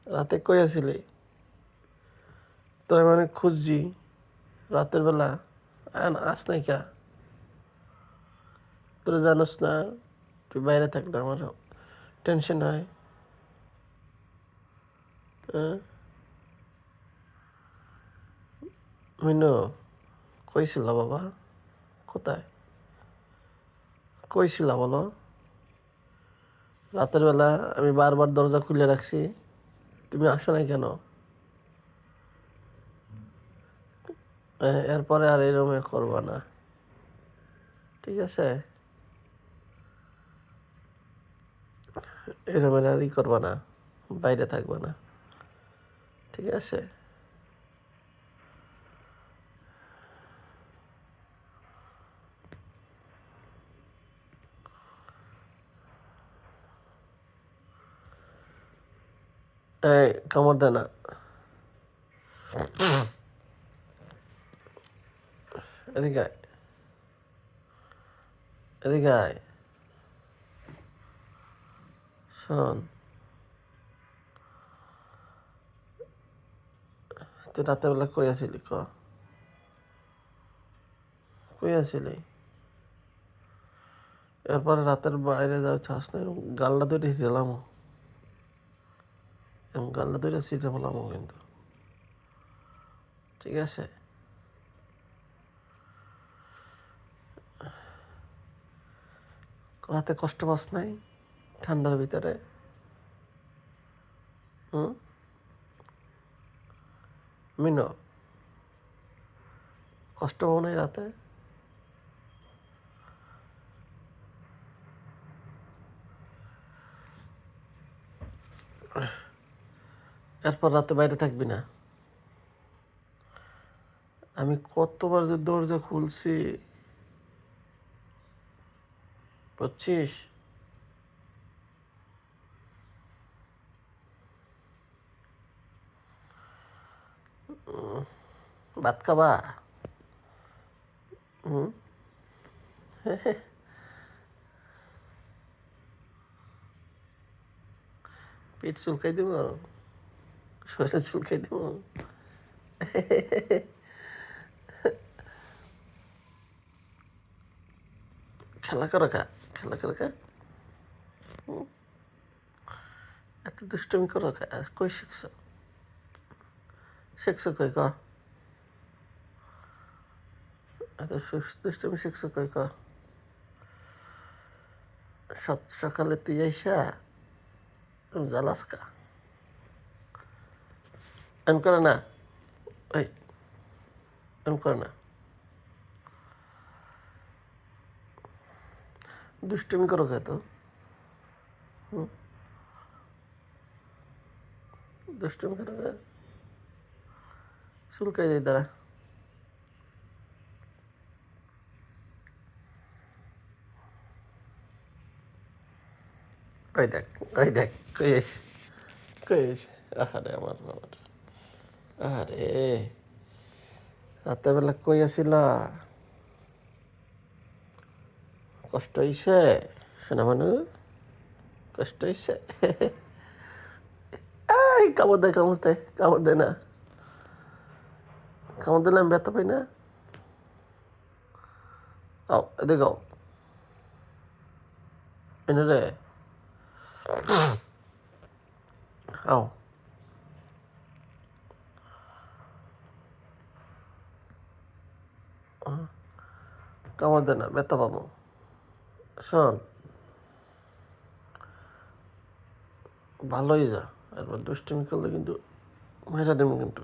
রাতে কই আছিলি? তোর মানে খুঁজছি রাতের বেলা। আস নাই কা? তোরা জানোস না তুই বাইরে থাকলে আমার টেনশন হয়। হ্যাঁ মিনু, কই ছিল বাবা? কোথায়? কই ছিল বলো? রাতের বেলা আমি বারবার দরজা খুলে রাখছি, তুমি আসো নাই কেন? এরপরে আর এরকম করবা না, ঠিক আছে? এরকম আর করবা না, বাইরে থাকবা না, ঠিক আছে? এই কামড় দে না, এদিকে আয়, এদিকে আয়। শোন, তুই রাতের বেলা কই আছিলি ক? কই আছিলি? এরপরে রাতের বাইরে যাও চাস না, গাল্লা ধরে হিলাম, গাল্লা ধরে সিটে ফেলাম কিন্তু, ঠিক আছে? রাতে কষ্ট পাস নাই ঠান্ডার ভিতরে? হুম মিনো, কষ্ট পাও নাই রাতে? এরপর রাতে বাইরে থাকবি না। আমি কতবার যে দরজা খুলছি, বুঝছিস? ভাত খাবা? হুম পেট চুলকাই দিব, শরীরে চুলকাই দিব। খেলা করো খা, খেলা করো খা। এত দুষ্টমি করো খা, কই শিখছো? শিখছো কই ক? এত দুষ্টমি শিখছো কই ক? সকালে তুই আইসা জ্বালাস কা? এম করে না, ওই এম করে না, দুষ্টমি করো খা তো। দুষ্টমি করো খা, চুলকাই দিই দাঁড়া। ওই দেখ, ওই দেখ, কই আইস, কই আইস। আহারে আমার বাবার, আরে রাতের বেলা কই আসিল? কষ্ট হইছে শোনা মানু, কষ্ট হইছে? এই কামড় দেয়, কামড় দেয়, কামড় দেয় না, কামড় দিলে আমি ব্যথা পাই না। আও এদিকে আও, এনে রে, আও। কামড় দেয় না, ব্যথা পাবো। শোন, ভালোই যা, এরপর দুষ্টুমি করলে কিন্তু মেয়েরা দেবো কিন্তু।